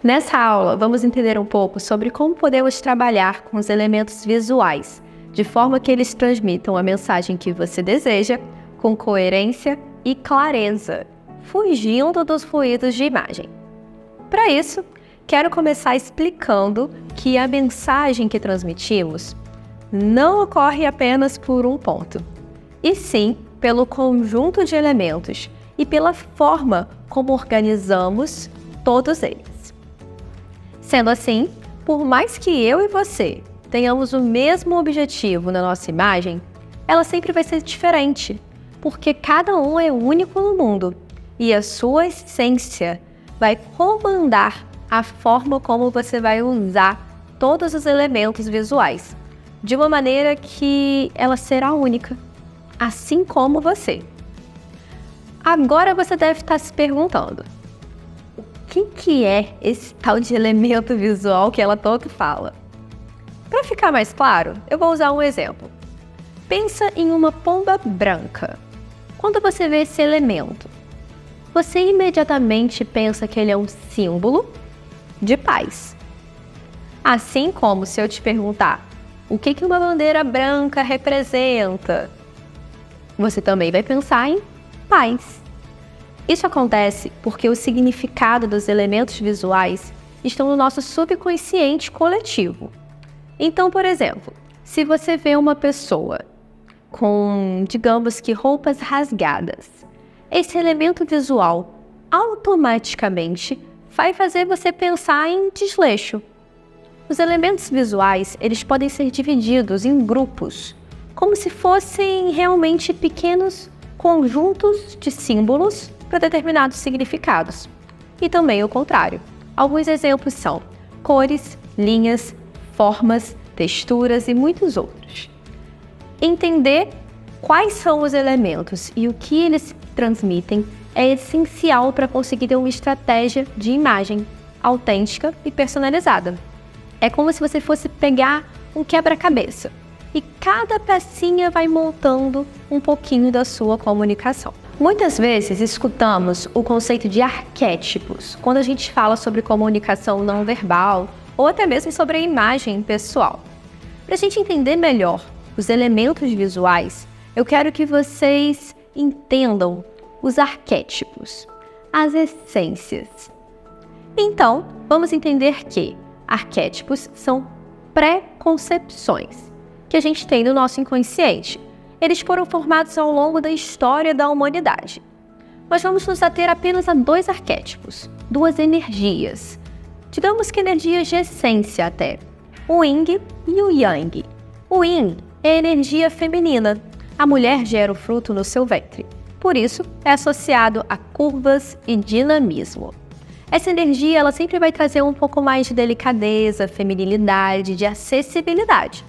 Nessa aula, vamos entender um pouco sobre como podemos trabalhar com os elementos visuais, de forma que eles transmitam a mensagem que você deseja, com coerência e clareza, fugindo dos ruídos de imagem. Para isso, quero começar explicando que a mensagem que transmitimos não ocorre apenas por um ponto, e sim pelo conjunto de elementos e pela forma como organizamos todos eles. Sendo assim, por mais que eu e você tenhamos o mesmo objetivo na nossa imagem, ela sempre vai ser diferente, porque cada um é único no mundo e a sua essência vai comandar a forma como você vai usar todos os elementos visuais, de uma maneira que ela será única, assim como você. Agora você deve estar se perguntando: o que é esse tal de elemento visual que ela tanto fala? Para ficar mais claro, eu vou usar um exemplo. Pensa em uma pomba branca. Quando você vê esse elemento, você imediatamente pensa que ele é um símbolo de paz. Assim como se eu te perguntar o que uma bandeira branca representa, você também vai pensar em paz. Isso acontece porque o significado dos elementos visuais estão no nosso subconsciente coletivo. Então, por exemplo, se você vê uma pessoa com, digamos que, roupas rasgadas, esse elemento visual automaticamente vai fazer você pensar em desleixo. Os elementos visuais, eles podem ser divididos em grupos, como se fossem realmente pequenos conjuntos de símbolos para determinados significados. E também o contrário. Alguns exemplos são cores, linhas, formas, texturas e muitos outros. Entender quais são os elementos e o que eles transmitem é essencial para conseguir ter uma estratégia de imagem autêntica e personalizada. É como se você fosse pegar um quebra-cabeça e cada pecinha vai montando um pouquinho da sua comunicação. Muitas vezes escutamos o conceito de arquétipos quando a gente fala sobre comunicação não verbal ou até mesmo sobre a imagem pessoal. Para a gente entender melhor os elementos visuais, eu quero que vocês entendam os arquétipos, as essências. Então, vamos entender que arquétipos são pré-concepções que a gente tem no nosso inconsciente. Eles foram formados ao longo da história da humanidade. Mas vamos nos ater apenas a dois arquétipos, duas energias. Digamos que energias de essência até, o Yin e o Yang. O Yin é a energia feminina. A mulher gera o fruto no seu ventre. Por isso, é associado a curvas e dinamismo. Essa energia ela sempre vai trazer um pouco mais de delicadeza, feminilidade, de acessibilidade.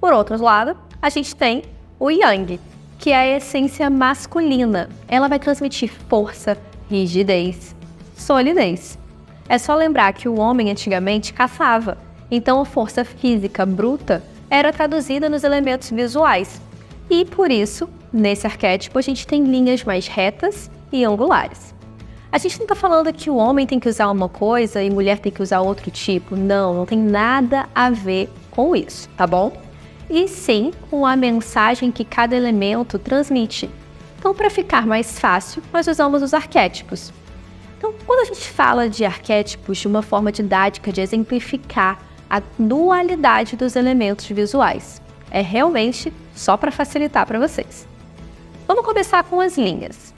Por outro lado, a gente tem o Yang, que é a essência masculina. Ela vai transmitir força, rigidez, solidez. É só lembrar que o homem antigamente caçava, então a força física bruta era traduzida nos elementos visuais. E por isso, nesse arquétipo, a gente tem linhas mais retas e angulares. A gente não está falando que o homem tem que usar uma coisa e mulher tem que usar outro tipo. Não tem nada a ver com isso, tá bom? E sim com a mensagem que cada elemento transmite. Então, para ficar mais fácil, nós usamos os arquétipos. Então, quando a gente fala de arquétipos de uma forma didática de exemplificar a dualidade dos elementos visuais, é realmente só para facilitar para vocês. Vamos começar com as linhas.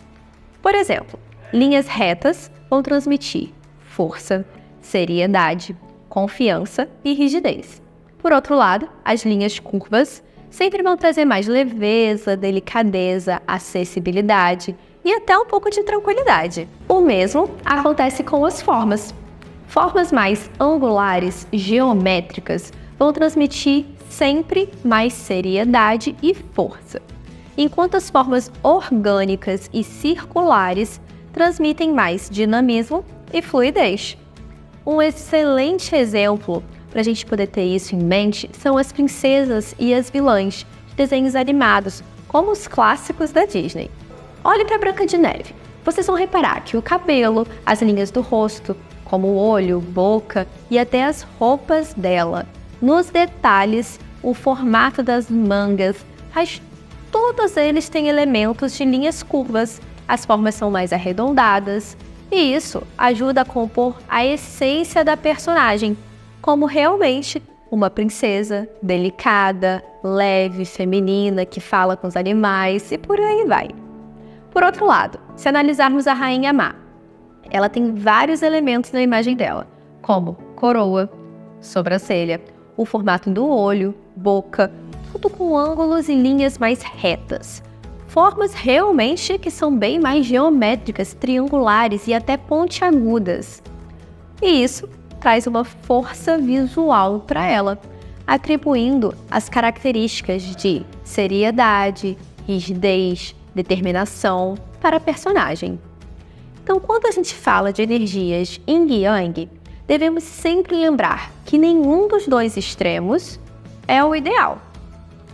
Por exemplo, linhas retas vão transmitir força, seriedade, confiança e rigidez. Por outro lado, as linhas curvas sempre vão trazer mais leveza, delicadeza, acessibilidade e até um pouco de tranquilidade. O mesmo acontece com as formas. Formas mais angulares, geométricas, vão transmitir sempre mais seriedade e força, enquanto as formas orgânicas e circulares transmitem mais dinamismo e fluidez. Um excelente exemplo para a gente poder ter isso em mente são as princesas e as vilãs de desenhos animados, como os clássicos da Disney. Olhe para Branca de Neve. Vocês vão reparar que o cabelo, as linhas do rosto, como o olho, boca e até as roupas dela. Nos detalhes, o formato das mangas, todos eles têm elementos de linhas curvas, as formas são mais arredondadas, e isso ajuda a compor a essência da personagem, como realmente uma princesa delicada, leve, feminina, que fala com os animais e por aí vai. Por outro lado, se analisarmos a Rainha Má, ela tem vários elementos na imagem dela, como coroa, sobrancelha, o formato do olho, boca, tudo com ângulos e linhas mais retas. Formas realmente que são bem mais geométricas, triangulares e até pontiagudas. E isso traz uma força visual para ela, atribuindo as características de seriedade, rigidez, determinação para a personagem. Então, quando a gente fala de energias Yin e Yang, devemos sempre lembrar que nenhum dos dois extremos é o ideal,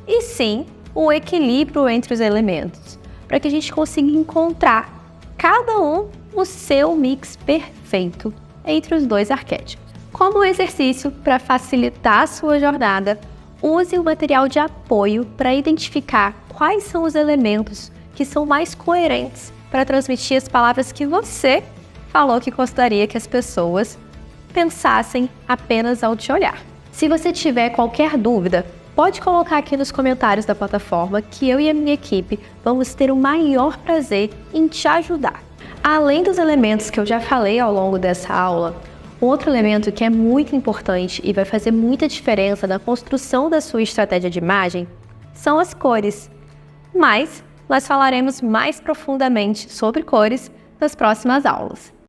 e sim o equilíbrio entre os elementos, para que a gente consiga encontrar cada um o seu mix perfeito entre os dois arquétipos. Como exercício para facilitar a sua jornada, use o material de apoio para identificar quais são os elementos que são mais coerentes para transmitir as palavras que você falou que gostaria que as pessoas pensassem apenas ao te olhar. Se você tiver qualquer dúvida, pode colocar aqui nos comentários da plataforma que eu e a minha equipe vamos ter o maior prazer em te ajudar. Além dos elementos que eu já falei ao longo dessa aula, outro elemento que é muito importante e vai fazer muita diferença na construção da sua estratégia de imagem são as cores. Mas nós falaremos mais profundamente sobre cores nas próximas aulas.